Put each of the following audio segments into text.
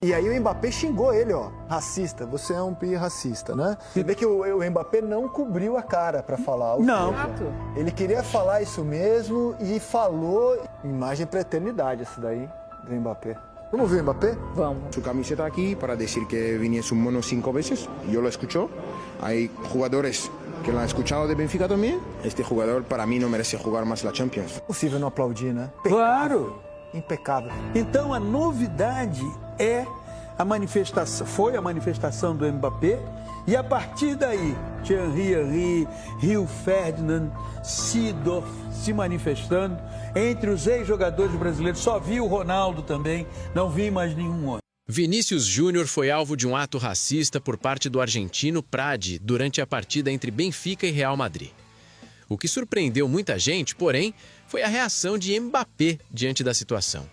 E aí o Mbappé xingou ele, ó, racista, você é um racista, né? Você vê que o Mbappé não cobriu a cara para falar. Não. Ele queria falar isso mesmo e falou, imagem pra eternidade essa daí, do Mbappé. Vamos ver o Mbappé? Vamos. Su camiseta aquí para decir que viniese un mono 5 veces, yo lo escucho. Hay jugadores que lo han escuchado de Benfica también. Este jugador para mí no merece jugar más la Champions. Possível não aplaudir, né? Claro. Impecável. Então a novidade é a manifestação, foi a manifestação do Mbappé, e a partir daí, Thierry Henry, Rio Ferdinand, Seedorf se manifestando, entre os ex-jogadores brasileiros, só vi o Ronaldo também, não vi mais nenhum outro. Vinícius Júnior foi alvo de um ato racista por parte do argentino Pradi durante a partida entre Benfica e Real Madrid. O que surpreendeu muita gente, porém, foi a reação de Mbappé diante da situação.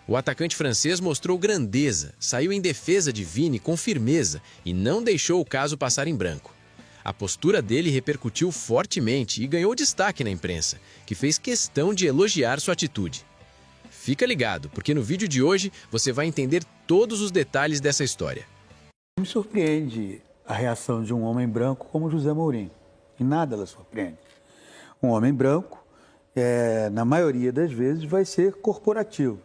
O atacante francês mostrou grandeza, saiu em defesa de Vini com firmeza e não deixou o caso passar em branco. A postura dele repercutiu fortemente e ganhou destaque na imprensa, que fez questão de elogiar sua atitude. Fica ligado, porque no vídeo de hoje você vai entender todos os detalhes dessa história. Me surpreende a reação de um homem branco como José Mourinho. Em nada ela surpreende. Um homem branco, na maioria das vezes, vai ser corporativo.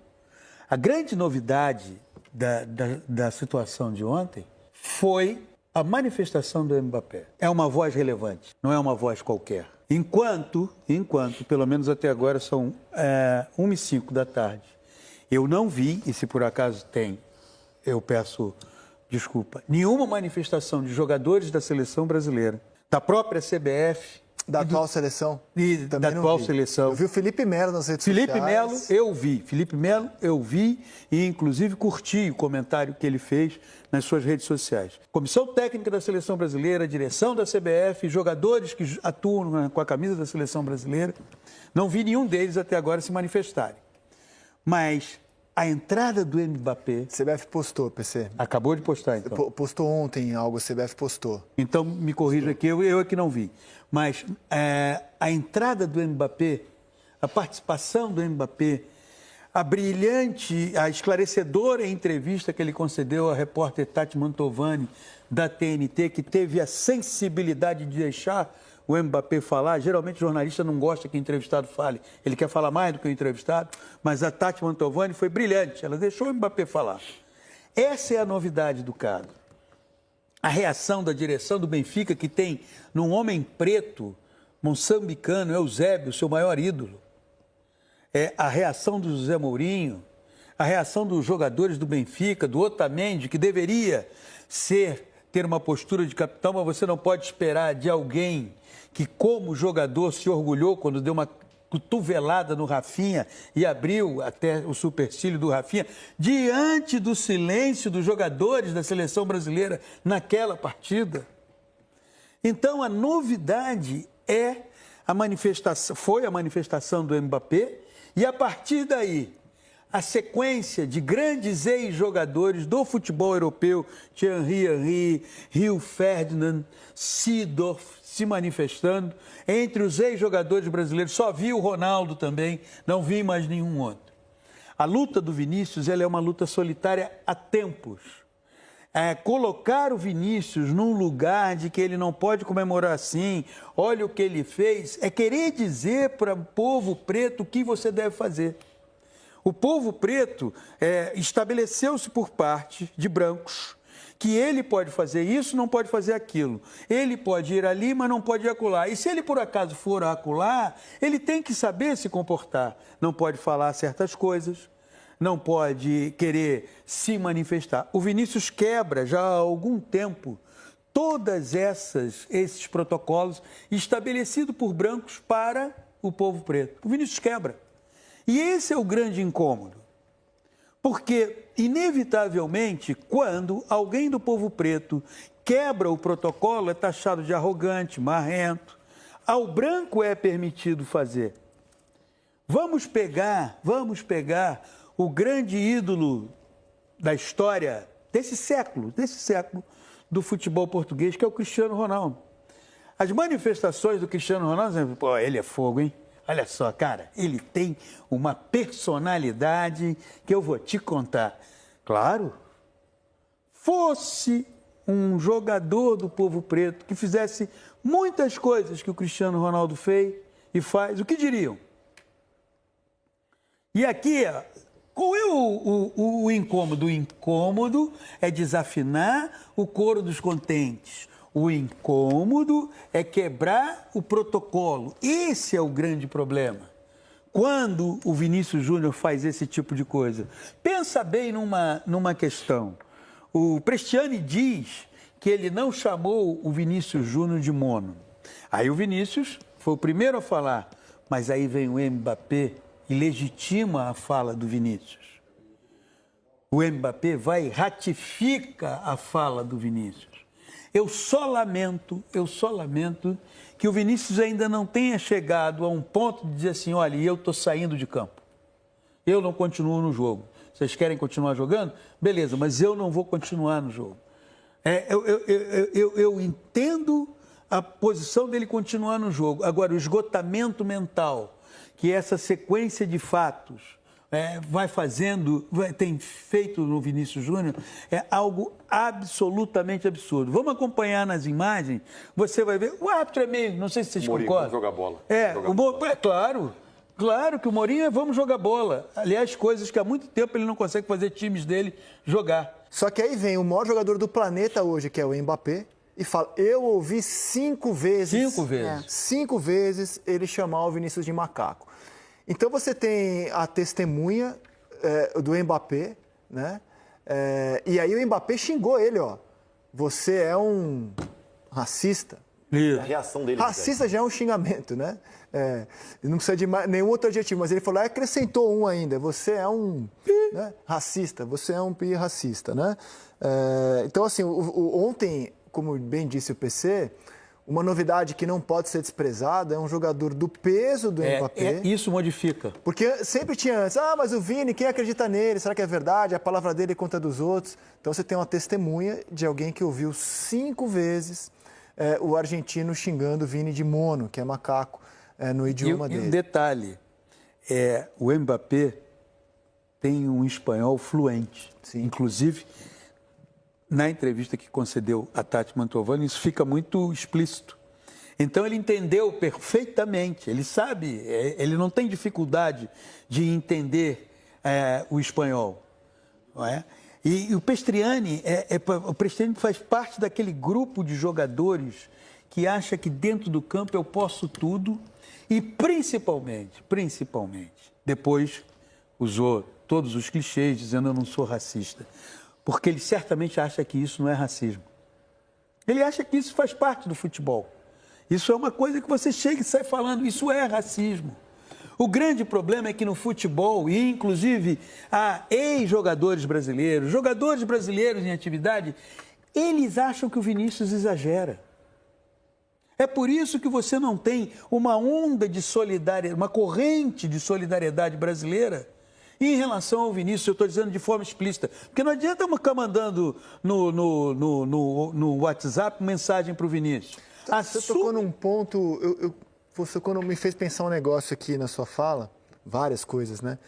A grande novidade da situação de ontem foi a manifestação do Mbappé. É uma voz relevante, não é uma voz qualquer. Enquanto pelo menos até agora são 1h05 da tarde, eu não vi, e se por acaso tem, eu peço desculpa, nenhuma manifestação de jogadores da seleção brasileira, da própria CBF, da atual seleção? Da atual seleção. Eu vi o Felipe Melo nas redes sociais. Felipe Melo, eu vi e inclusive curti o comentário que ele fez nas suas redes sociais. Comissão técnica da seleção brasileira, direção da CBF, jogadores que atuam com a camisa da seleção brasileira, não vi nenhum deles até agora se manifestarem. Mas a entrada do Mbappé... CBF postou, PC. Acabou de postar, então. Postou ontem algo, a CBF postou. Então, me corrija aqui, eu é que não vi. Mas a entrada do Mbappé, a participação do Mbappé, a esclarecedora entrevista que ele concedeu à repórter Tati Mantovani, da TNT, que teve a sensibilidade de deixar o Mbappé falar. Geralmente o jornalista não gosta que o entrevistado fale, ele quer falar mais do que o entrevistado, mas a Tati Mantovani foi brilhante, ela deixou o Mbappé falar. Essa é a novidade do caso. A reação da direção do Benfica, que tem num homem preto, moçambicano, Eusébio, seu maior ídolo. A reação do José Mourinho, a reação dos jogadores do Benfica, do Otamendi, que deveria ter uma postura de capitão, mas você não pode esperar de alguém que, como jogador, se orgulhou quando deu uma cotovelada no Rafinha e abriu até o supercílio do Rafinha, diante do silêncio dos jogadores da seleção brasileira naquela partida. Então, a novidade foi a manifestação do Mbappé, e a partir daí, a sequência de grandes ex-jogadores do futebol europeu, Thierry Henry, Rio Ferdinand, Seedorf, se manifestando. Entre os ex-jogadores brasileiros, só vi o Ronaldo também, não vi mais nenhum outro. A luta do Vinícius ela é uma luta solitária há tempos. Colocar o Vinícius num lugar de que ele não pode comemorar assim, olha o que ele fez, é querer dizer para o povo preto o que você deve fazer. O povo preto estabeleceu-se por parte de brancos que ele pode fazer isso, não pode fazer aquilo. Ele pode ir ali, mas não pode ir acolá. E se ele por acaso for acolá, ele tem que saber se comportar. Não pode falar certas coisas, não pode querer se manifestar. O Vinícius quebra já há algum tempo todas esses protocolos estabelecidos por brancos para o povo preto. O Vinícius quebra. E esse é o grande incômodo, porque, inevitavelmente, quando alguém do povo preto quebra o protocolo, é taxado de arrogante, marrento. Ao branco é permitido fazer. Vamos pegar o grande ídolo da história desse século do futebol português, que é o Cristiano Ronaldo. As manifestações do Cristiano Ronaldo, pô, ele é fogo, hein? Olha só, cara, ele tem uma personalidade que eu vou te contar. Claro, fosse um jogador do povo preto que fizesse muitas coisas que o Cristiano Ronaldo fez e faz, o que diriam? E aqui, qual é o incômodo? O incômodo é desafinar o coro dos contentes. O incômodo é quebrar o protocolo. Esse é o grande problema. Quando o Vinícius Júnior faz esse tipo de coisa. Pensa bem numa questão. O Prestiani diz que ele não chamou o Vinícius Júnior de mono. Aí o Vinícius foi o primeiro a falar, mas aí vem o Mbappé e legitima a fala do Vinícius. O Mbappé vai e ratifica a fala do Vinícius. Eu só lamento que o Vinícius ainda não tenha chegado a um ponto de dizer assim, olha, eu estou saindo de campo. Eu não continuo no jogo. Vocês querem continuar jogando? Beleza, mas eu não vou continuar no jogo. Eu entendo a posição dele continuar no jogo. Agora, o esgotamento mental, que essa sequência de fatos tem feito no Vinícius Júnior, é algo absolutamente absurdo. Vamos acompanhar nas imagens, você vai ver. O árbitro é meio, não sei se vocês concordam. Vamos jogar bola. Claro que o Mourinho vamos jogar bola. Aliás, coisas que há muito tempo ele não consegue fazer times dele jogar. Só que aí vem o maior jogador do planeta hoje, que é o Mbappé, e fala, eu ouvi 5 vezes... 5 vezes. 5 vezes ele chamar o Vinícius de macaco. Então você tem a testemunha do Mbappé, né? E aí o Mbappé xingou ele, ó. Você é um racista. A reação dele. Racista já é um xingamento, né? Não precisa de nenhum outro adjetivo, mas ele falou, acrescentou um ainda. Você é um racista, você é um racista, né? Então, assim, ontem, como bem disse o PC, uma novidade que não pode ser desprezada é um jogador do peso do Mbappé. Isso modifica. Porque sempre tinha antes, mas o Vini, quem acredita nele? Será que é verdade? A palavra dele contra dos outros. Então você tem uma testemunha de alguém que ouviu 5 vezes o argentino xingando o Vini de mono, que é macaco, no idioma dele. E um detalhe, o Mbappé tem um espanhol fluente. Sim. Inclusive, na entrevista que concedeu a Tati Mantovani, isso fica muito explícito. Então, ele entendeu perfeitamente, ele sabe, ele não tem dificuldade de entender o espanhol. Não é? E o Prestiani faz parte daquele grupo de jogadores que acha que dentro do campo eu posso tudo e, principalmente, depois usou todos os clichês dizendo eu não sou racista. Porque ele certamente acha que isso não é racismo. Ele acha que isso faz parte do futebol. Isso é uma coisa que você chega e sai falando, isso é racismo. O grande problema é que no futebol, e inclusive há ex-jogadores brasileiros, jogadores brasileiros em atividade, eles acham que o Vinícius exagera. É por isso que você não tem uma onda de solidariedade, uma corrente de solidariedade brasileira em relação ao Vinícius, eu estou dizendo de forma explícita. Porque não adianta ficar mandando no WhatsApp mensagem para o Vinícius. Você tocou num ponto, você quando me fez pensar um negócio aqui na sua fala, várias coisas, né?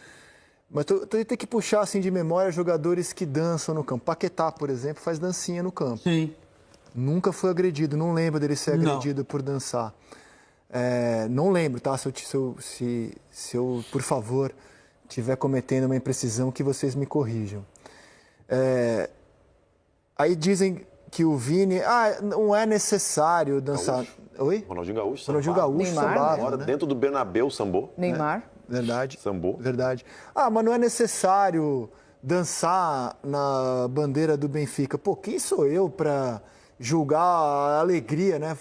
Mas eu tenho que puxar assim de memória jogadores que dançam no campo. Paquetá, por exemplo, faz dancinha no campo. Sim. Nunca foi agredido, não lembro dele ser agredido por dançar. Não lembro, tá? Se eu, por favor, estiver cometendo uma imprecisão, que vocês me corrijam. Aí dizem que o Vini... não é necessário dançar... Gaúcho. Oi? Ronaldinho Gaúcho. Ronaldinho Gaúcho Neymar, sambava, né? Dentro do Bernabéu, sambou. Neymar. Verdade. Sambou. Verdade. mas não é necessário dançar na bandeira do Benfica. Pô, quem sou eu para julgar a alegria, né?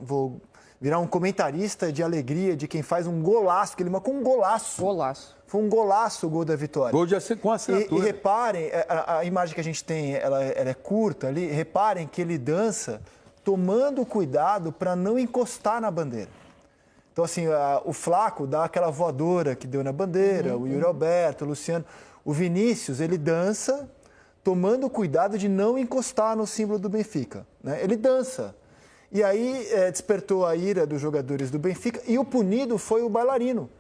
Vou virar um comentarista de alegria de quem faz um golaço, que ele marcou um golaço. Golaço. Foi um golaço o gol da vitória. Gol com assinatura. E reparem, a imagem que a gente tem, ela é curta ali, reparem que ele dança tomando cuidado para não encostar na bandeira. Então, assim, o Flaco dá aquela voadora que deu na bandeira, o Yuri Alberto, o Luciano. O Vinícius, ele dança tomando cuidado de não encostar no símbolo do Benfica, né? Ele dança. E aí despertou a ira dos jogadores do Benfica e o punido foi o bailarino.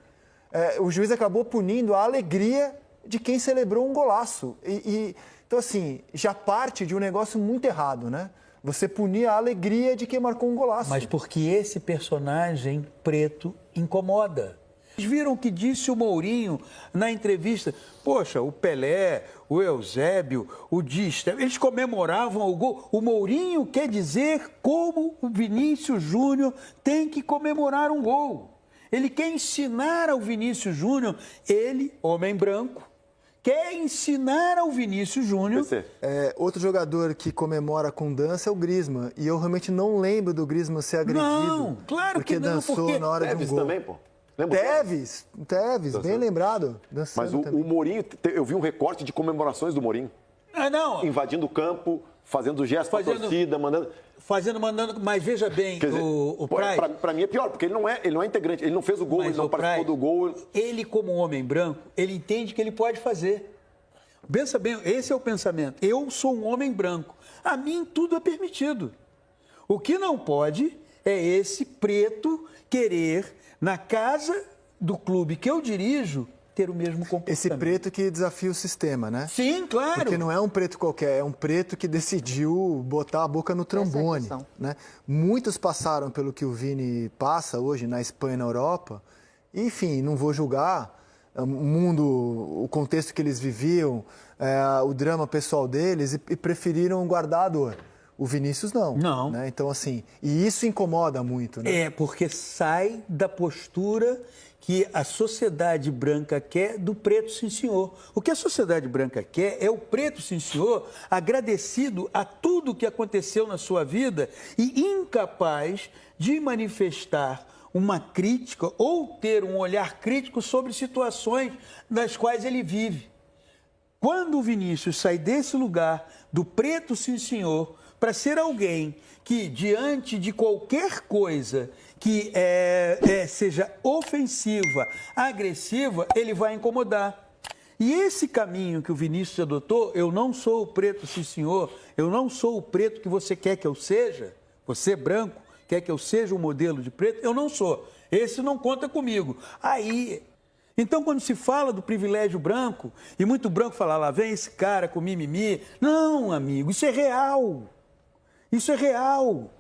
O juiz acabou punindo a alegria de quem celebrou um golaço. E Então, assim, já parte de um negócio muito errado, né? Você punir a alegria de quem marcou um golaço. Mas porque esse personagem preto incomoda. Vocês viram o que disse o Mourinho na entrevista? Poxa, o Pelé, o Eusébio, o Di Stéfano, eles comemoravam o gol. O Mourinho quer dizer como o Vinícius Júnior tem que comemorar um gol. Ele quer ensinar ao Vinícius Júnior, ele, homem branco, quer ensinar ao Vinícius Júnior. Outro jogador que comemora com dança é o Griezmann. E eu realmente não lembro do Griezmann ser agredido. Não, claro porque que não, dançou porque... na hora Tevez de um gol. também, pô. Lembra? Tevez, bem lembrado. Mas o Mourinho, eu vi um recorte de comemorações do Mourinho. Ah, não. Invadindo o campo, fazendo gesto pra torcida, mandando... Mandando, mas veja bem, Quer dizer, o Praz... Pra mim é pior, porque ele não é integrante, ele não fez o gol, ele não participou do gol. Ele, como homem branco, ele entende que ele pode fazer. Pensa bem, esse é o pensamento. Eu sou um homem branco. A mim tudo é permitido. O que não pode é esse preto querer, na casa do clube que eu dirijo, ter o mesmo comportamento. Esse preto que desafia o sistema, né? Sim, claro. Porque não é um preto qualquer, é um preto que decidiu botar a boca no trombone. Né? Muitos passaram pelo que o Vini passa hoje na Espanha e na Europa. Enfim, não vou julgar o mundo, o contexto que eles viviam, o drama pessoal deles e preferiram guardar a dor. O Vinícius não. Não. Né? Então, assim, e isso incomoda muito, né? É, porque sai da postura que a sociedade branca quer do preto, sim, senhor. O que a sociedade branca quer é o preto, sim, senhor, agradecido a tudo que aconteceu na sua vida e incapaz de manifestar uma crítica ou ter um olhar crítico sobre situações das quais ele vive. Quando o Vinícius sai desse lugar do preto, sim, senhor, para ser alguém que, diante de qualquer coisa que seja ofensiva, agressiva, ele vai incomodar. E esse caminho que o Vinícius adotou, eu não sou o preto, sim, senhor, eu não sou o preto que você quer que eu seja, você branco quer que eu seja um modelo de preto, eu não sou. Esse não conta comigo. Aí... Então, quando se fala do privilégio branco, e muito branco fala, lá vem esse cara com mimimi. Não, amigo, isso é real. Isso é real.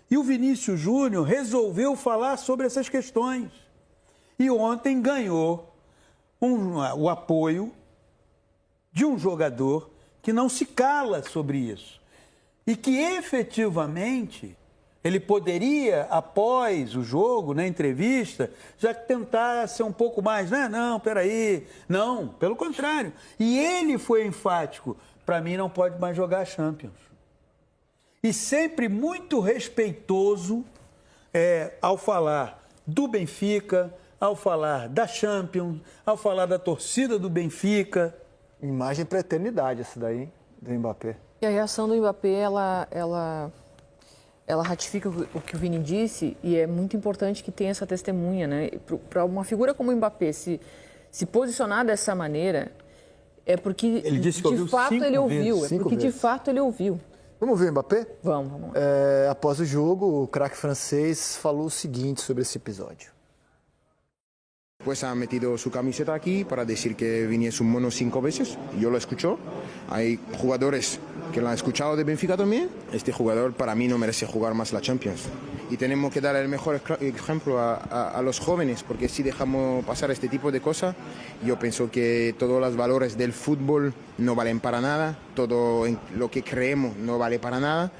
E o Vinícius Júnior resolveu falar sobre essas questões. E ontem ganhou o apoio de um jogador que não se cala sobre isso. E que efetivamente... ele poderia, após o jogo, na entrevista, já tentar ser um pouco mais, né? Não, peraí. Não, pelo contrário. E ele foi enfático. Para mim, não pode mais jogar Champions. E sempre muito respeitoso ao falar do Benfica, ao falar da Champions, ao falar da torcida do Benfica. Imagem para a eternidade essa daí, do Mbappé. E a reação do Mbappé, ela ratifica o que o Vini disse e é muito importante que tenha essa testemunha, né? Para uma figura como o Mbappé se posicionar dessa maneira é porque ele disse que de fato ele ouviu, é porque de fato ele ouviu. Vamos ver o Mbappé? Vamos. Após o jogo, o craque francês falou o seguinte sobre esse episódio. Pues ha metido su camiseta aquí para decir que viniese un mono 5 veces. Yo lo escucho. Hay jugadores que lo han escuchado de Benfica también. Este jugador para mí no merece jugar más la Champions. Y tenemos que dar el mejor ejemplo a los jóvenes, porque si dejamos pasar este tipo de cosas, yo pienso que todos los valores del fútbol no valen para nada, todo lo que creemos no vale para nada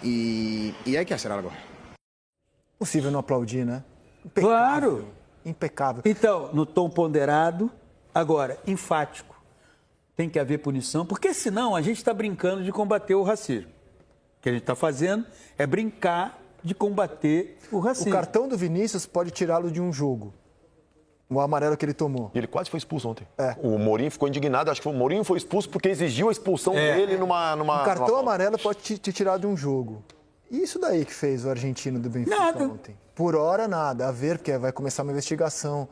y hay que hacer algo. Possível não aplaudir, né? Impecável. Claro! Impecável. Então, no tom ponderado, agora, enfático. Tem que haver punição, porque senão a gente está brincando de combater o racismo. O que a gente está fazendo é brincar de combater o racismo. O cartão do Vinícius pode tirá-lo de um jogo. O amarelo que ele tomou. E ele quase foi expulso ontem. O Mourinho ficou indignado. Acho que o Mourinho foi expulso porque exigiu a expulsão dele numa... O cartão amarelo pode te tirar de um jogo. E isso daí que fez o argentino do Benfica ontem? Por hora, nada. A ver, porque vai começar uma investigação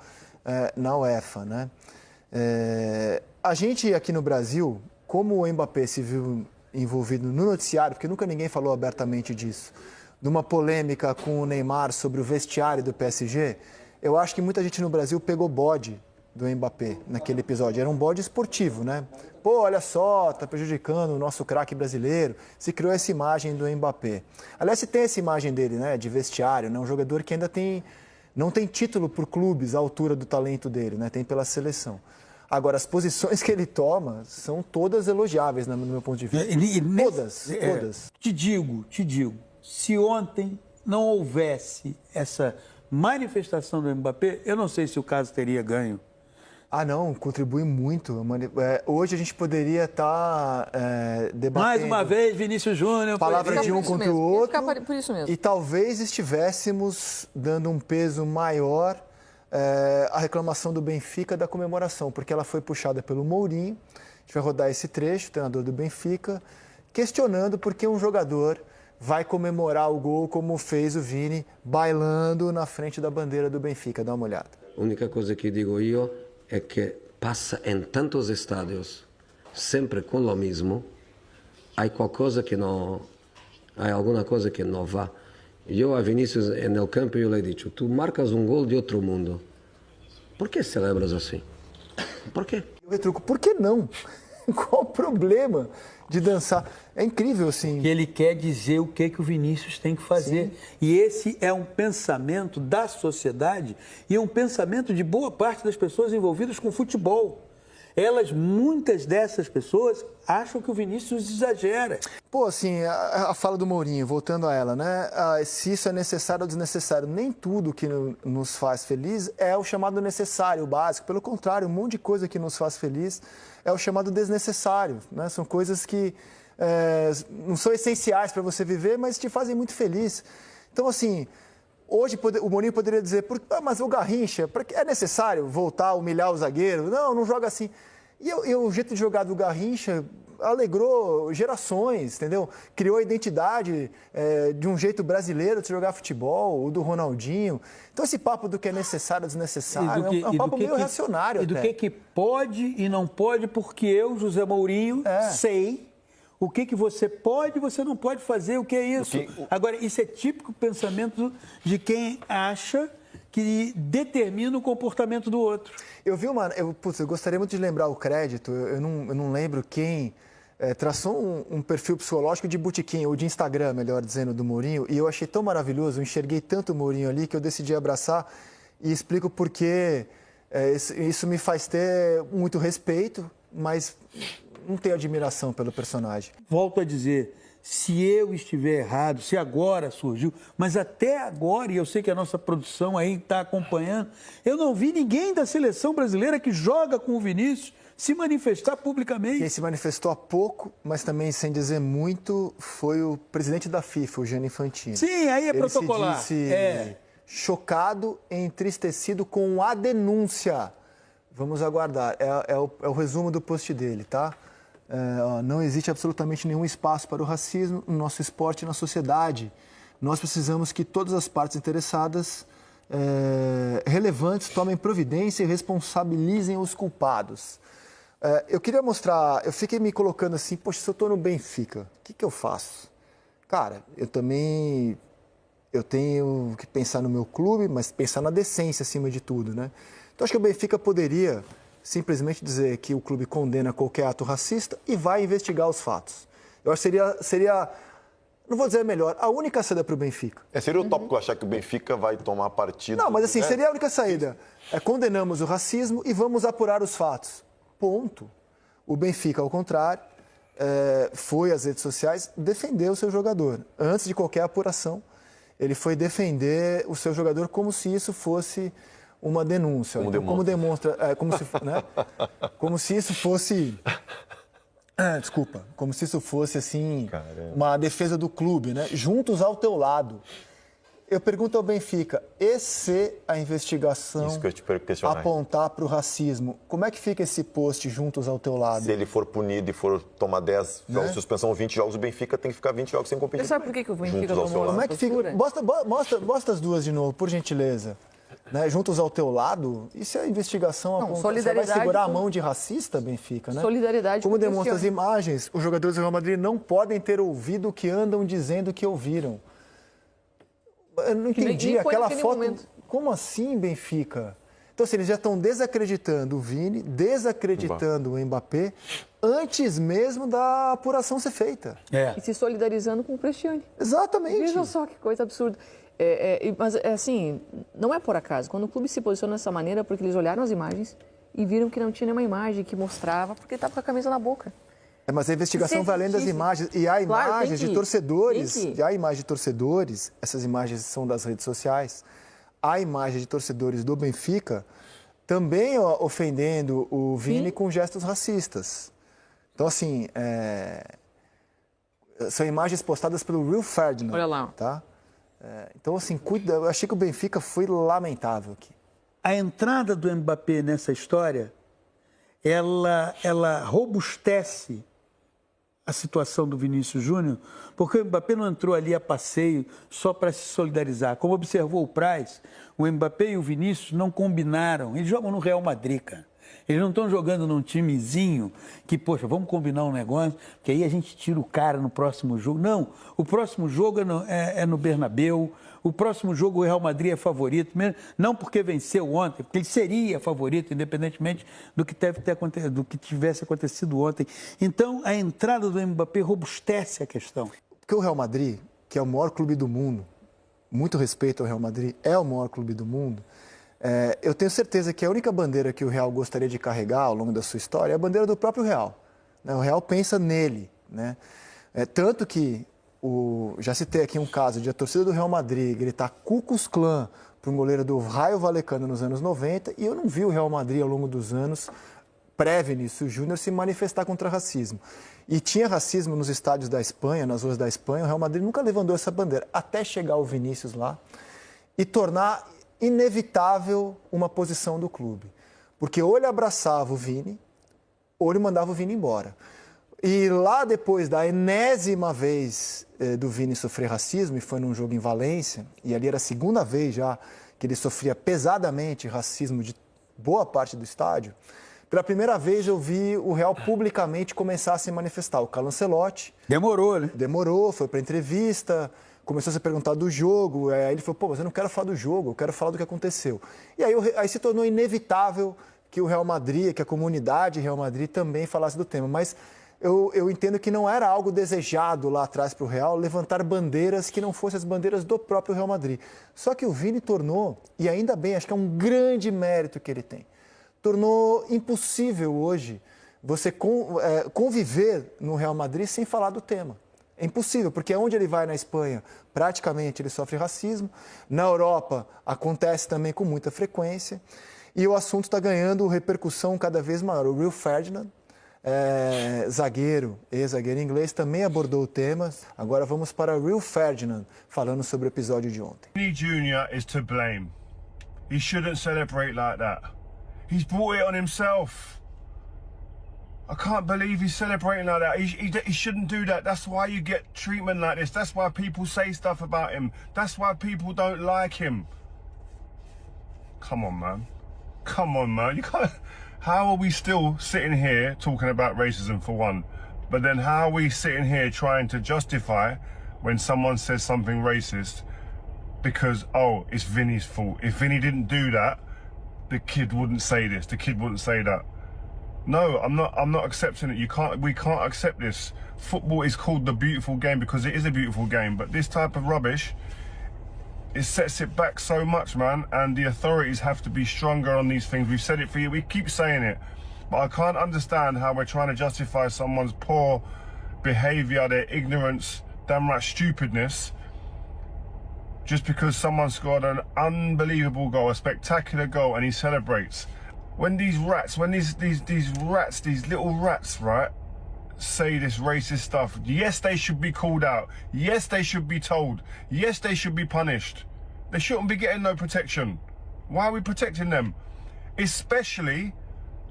na UEFA, né? A gente aqui no Brasil, como o Mbappé se viu envolvido no noticiário, porque nunca ninguém falou abertamente disso, numa polêmica com o Neymar sobre o vestiário do PSG, eu acho que muita gente no Brasil pegou bode do Mbappé naquele episódio. Era um bode esportivo, né? Pô, olha só, tá prejudicando o nosso craque brasileiro. Se criou essa imagem do Mbappé. Aliás, se tem essa imagem dele, né, de vestiário, né, um jogador que ainda não tem título por clubes à altura do talento dele, né? Tem pela seleção. Agora, as posições que ele toma são todas elogiáveis, né, no meu ponto de vista. Todas. Te digo, se ontem não houvesse essa manifestação do Mbappé, eu não sei se o caso teria ganho. Ah, não, contribui muito. Hoje a gente poderia estar debatendo... Mais uma vez, Vinícius Júnior... Palavra de um contra o outro. Por isso mesmo. E talvez estivéssemos dando um peso maior à reclamação do Benfica da comemoração, porque ela foi puxada pelo Mourinho. A gente vai rodar esse trecho, o treinador do Benfica, questionando por que um jogador vai comemorar o gol como fez o Vini, bailando na frente da bandeira do Benfica. Dá uma olhada. A única coisa que digo eu é que passa em tantos estádios, sempre com o mesmo, há alguma coisa que não va. Eu a Vinícius no campo eu lhe digo, tu marcas um gol de outro mundo, por que celebras assim? Por quê? Eu retruco, por que não? Qual o problema de dançar? É incrível, assim. Que ele quer dizer o que o Vinícius tem que fazer. Sim. E esse é um pensamento da sociedade e um pensamento de boa parte das pessoas envolvidas com futebol. Muitas dessas pessoas acham que o Vinícius exagera. Pô, assim, a fala do Mourinho, voltando a ela, né? Se isso é necessário ou desnecessário, nem tudo que nos faz feliz é o chamado necessário, o básico. Pelo contrário, um monte de coisa que nos faz feliz é o chamado desnecessário, né? São coisas que não são essenciais para você viver, mas te fazem muito feliz. Então, assim, hoje o Mourinho poderia dizer, mas o Garrincha, é necessário voltar a humilhar o zagueiro? Não joga assim. E o jeito de jogar do Garrincha alegrou gerações, entendeu? Criou a identidade de um jeito brasileiro de jogar futebol, o do Ronaldinho. Então esse papo do que é necessário ou desnecessário é um papo meio reacionário. E do que pode e não pode, porque eu, José Mourinho, sei o que você pode e você não pode fazer, o que é isso. Agora, isso é típico pensamento de quem acha que determina o comportamento do outro. Eu vi eu gostaria muito de lembrar o crédito, eu não lembro quem traçou um perfil psicológico de botequim, ou de Instagram, melhor dizendo, do Mourinho, e eu achei tão maravilhoso, eu enxerguei tanto o Mourinho ali que eu decidi abraçar e explico por que isso me faz ter muito respeito, mas não tenho admiração pelo personagem. Volto a dizer, se eu estiver errado, se agora surgiu, mas até agora, e eu sei que a nossa produção aí está acompanhando, eu não vi ninguém da seleção brasileira que joga com o Vinícius se manifestar publicamente. Quem se manifestou há pouco, mas também sem dizer muito, foi o presidente da FIFA, o Gianni Infantino. Sim, aí é protocolar. Ele se disse chocado e entristecido com a denúncia. Vamos aguardar. É o resumo do post dele, tá? Não existe absolutamente nenhum espaço para o racismo no nosso esporte e na sociedade. Nós precisamos que todas as partes interessadas relevantes tomem providência e responsabilizem os culpados. Eu queria mostrar, eu fiquei me colocando assim, poxa, se eu estou no Benfica, o que eu faço? Cara, eu tenho que pensar no meu clube, mas pensar na decência acima de tudo, né? Então acho que o Benfica poderia simplesmente dizer que o clube condena qualquer ato racista e vai investigar os fatos. Eu acho que seria não vou dizer melhor, a única saída para o Benfica. Seria utópico achar que o Benfica vai tomar partido. Não, mas assim, seria a única saída. Condenamos o racismo e vamos apurar os fatos. Ponto. O Benfica, ao contrário, foi às redes sociais defender o seu jogador. Antes de qualquer apuração, ele foi defender o seu jogador como se isso fosse uma denúncia. Como demonstra, como se isso fosse, como se isso fosse assim, uma defesa do clube, né? Juntos ao teu lado. Eu pergunto ao Benfica, e se a investigação apontar para o racismo, como é que fica esse post juntos ao teu lado? Se ele for punido e for tomar 10 jogos de suspensão, 20 jogos, o Benfica tem que ficar 20 jogos sem competir. Você sabe por que o Benfica tomou Como é que fica? Mostra as duas de novo, por gentileza. Né? Juntos ao teu lado, e se a investigação apontar, você vai segurar a mão de racista, Benfica, né? Solidariedade. Como demonstra as imagens, os jogadores do Real Madrid não podem ter ouvido o que andam dizendo que ouviram. Eu não entendi aquela foto. Momento. Como assim, Benfica? Então, assim, eles já estão desacreditando o Vini, desacreditando o Mbappé, antes mesmo da apuração ser feita. E se solidarizando com o Cristiano. Exatamente. Vejam só que coisa absurda. Mas, assim, não é por acaso. Quando o clube se posiciona dessa maneira, porque eles olharam as imagens e viram que não tinha nenhuma imagem que mostrava, porque ele estava com a camisa na boca. Mas a investigação vai além das imagens. E há imagens de torcedores. E há imagens de torcedores, essas imagens são das redes sociais. Há imagens de torcedores do Benfica também ofendendo o Vini com gestos racistas. Então, assim, são imagens postadas pelo Rio Ferdinand. Olha lá. Tá? Então, assim, cuida. Eu achei que o Benfica foi lamentável aqui. A entrada do Mbappé nessa história, ela robustece a situação do Vinícius Júnior, porque o Mbappé não entrou ali a passeio só para se solidarizar. Como observou o Praz, o Mbappé e o Vinícius não combinaram. Eles jogam no Real Madrid, cara. Eles não estão jogando num timezinho que, poxa, vamos combinar um negócio, que aí a gente tira o cara no próximo jogo. Não, o próximo jogo é no Bernabéu. O próximo jogo o Real Madrid é favorito, mesmo, não porque venceu ontem, porque ele seria favorito, independentemente do que tivesse acontecido ontem. Então, a entrada do Mbappé robustece a questão. Porque o Real Madrid, que é o maior clube do mundo, muito respeito ao Real Madrid, é o maior clube do mundo, eu tenho certeza que a única bandeira que o Real gostaria de carregar ao longo da sua história é a bandeira do próprio Real. O Real pensa nele, né? Tanto que já citei aqui um caso de a torcida do Real Madrid gritar Ku Klux Klan para um goleiro do Raio Vallecano nos anos 90, e eu não vi o Real Madrid ao longo dos anos, pré-Vinícius Júnior, se manifestar contra racismo. E tinha racismo nos estádios da Espanha, nas ruas da Espanha, o Real Madrid nunca levantou essa bandeira, até chegar o Vinícius lá e tornar inevitável uma posição do clube. Porque ou ele abraçava o Vini, ou ele mandava o Vini embora. E lá depois da enésima vez do Vini sofrer racismo, e foi num jogo em Valência, e ali era a segunda vez já que ele sofria pesadamente racismo de boa parte do estádio, pela primeira vez eu vi o Real publicamente começar a se manifestar. O Carlo Ancelotti... Demorou, né? Demorou, foi para entrevista, começou a se perguntar do jogo, aí ele falou, pô, mas eu não quero falar do jogo, eu quero falar do que aconteceu. E aí se tornou inevitável que o Real Madrid, que a comunidade Real Madrid também falasse do tema, mas... Eu entendo que não era algo desejado lá atrás para o Real levantar bandeiras que não fossem as bandeiras do próprio Real Madrid. Só que o Vini tornou, e ainda bem, acho que é um grande mérito que ele tem, tornou impossível hoje você conviver no Real Madrid sem falar do tema. É impossível, porque onde ele vai na Espanha, praticamente ele sofre racismo. Na Europa, acontece também com muita frequência. E o assunto está ganhando repercussão cada vez maior. O Rio Ferdinand, ex-zagueiro inglês, também abordou o tema. Agora vamos para Rio Ferdinand, falando sobre o episódio de ontem. Vini Jr. is to blame. He shouldn't celebrate like that. He's brought it on himself. I can't believe he's celebrating like that. He shouldn't do that. That's why you get treatment like this. That's why people say stuff about him. That's why people don't like him. Come on, man. Come on, man. You can't... How are we still sitting here talking about racism for one, but then how are we sitting here trying to justify when someone says something racist because, oh, it's Vinny's fault. If Vinny didn't do that, the kid wouldn't say this, the kid wouldn't say that. No, I'm not accepting it. We can't accept this. Football is called the beautiful game because it is a beautiful game, but this type of rubbish, it sets it back so much, man, and the authorities have to be stronger on these things. We've said it for you, we keep saying it, but I can't understand how we're trying to justify someone's poor behaviour, their ignorance, damn right stupidness, just because someone scored an unbelievable goal, a spectacular goal, and he celebrates. When these rats, these little rats, right, say this racist stuff, yes, they should be called out. Yes, they should be told. Yes, they should be punished. They shouldn't be getting no protection. Why are we protecting them? Especially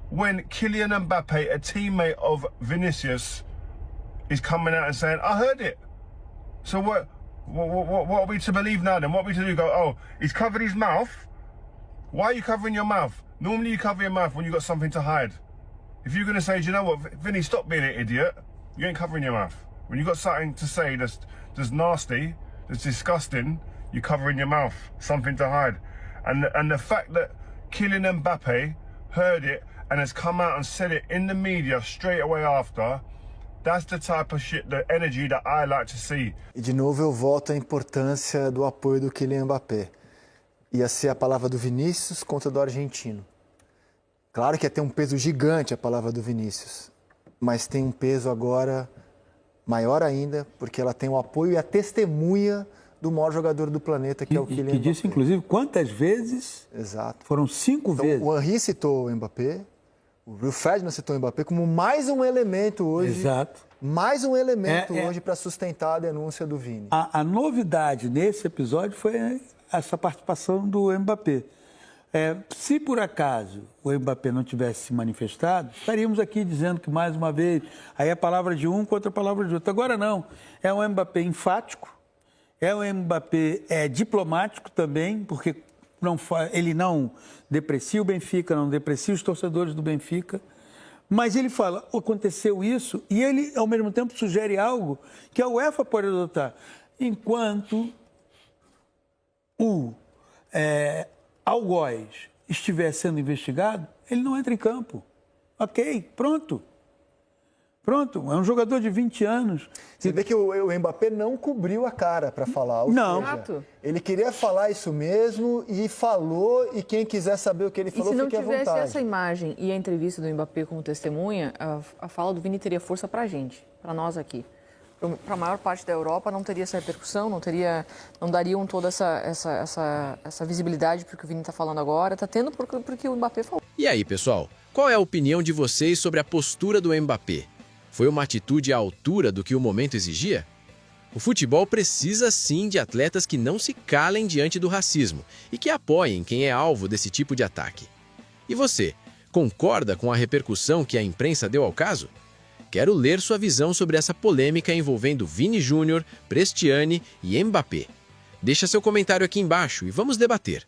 when Kylian Mbappe, a teammate of Vinicius, is coming out and saying, I heard it. So what are we to believe now then? What are we to do? Go, oh, he's covered his mouth. Why are you covering your mouth? Normally you cover your mouth when you've got something to hide. If you're going to say, do you know what, Vinny, stop being an idiot, you ain't covering your mouth. When you've got something to say that's nasty, that's disgusting, you're covering your mouth, something to hide. And the fact that Kylian Mbappe heard it and has come out and said it in the media straight away after, that's the type of shit, the energy that I like to see. E de novo eu volto à importância do apoio do Kylian Mbappé. Ia ser a palavra do Vinícius contra do argentino. Claro que ia ter um peso gigante a palavra do Vinícius, mas tem um peso agora maior ainda, porque ela tem o apoio e a testemunha do maior jogador do planeta, que é o Kylian Mbappé. Que disse, inclusive, quantas vezes? Exato. Foram 5 vezes. O Henry citou o Mbappé, o Ferdinand citou o Mbappé como mais um elemento hoje. Exato. Mais um elemento hoje para sustentar a denúncia do Vini. A novidade nesse episódio foi essa participação do Mbappé. Se por acaso o Mbappé não tivesse se manifestado, estaríamos aqui dizendo que, mais uma vez, aí é a palavra de um contra a palavra de outro. Agora não, é um Mbappé enfático, é um Mbappé diplomático também, porque ele não deprecia o Benfica, não deprecia os torcedores do Benfica, mas ele fala, aconteceu isso, e ele, ao mesmo tempo, sugere algo que a UEFA pode adotar. Enquanto o Algoz estiver sendo investigado, ele não entra em campo. Ok, pronto. Pronto, é um jogador de 20 anos. Você vê que o Mbappé não cobriu a cara para falar. Não. Seja, ele queria falar isso mesmo e falou, e quem quiser saber o que ele falou, fique à vontade. E se não tivesse essa imagem e a entrevista do Mbappé como testemunha, a fala do Vini teria força para a gente, para nós aqui. Para a maior parte da Europa não teria essa repercussão, não dariam toda essa visibilidade para o que o Vini está falando agora. Está tendo porque o Mbappé falou. E aí, pessoal, qual é a opinião de vocês sobre a postura do Mbappé? Foi uma atitude à altura do que o momento exigia? O futebol precisa sim de atletas que não se calem diante do racismo e que apoiem quem é alvo desse tipo de ataque. E você, concorda com a repercussão que a imprensa deu ao caso? Quero ler sua visão sobre essa polêmica envolvendo Vini Júnior, Prestiani e Mbappé. Deixa seu comentário aqui embaixo e vamos debater.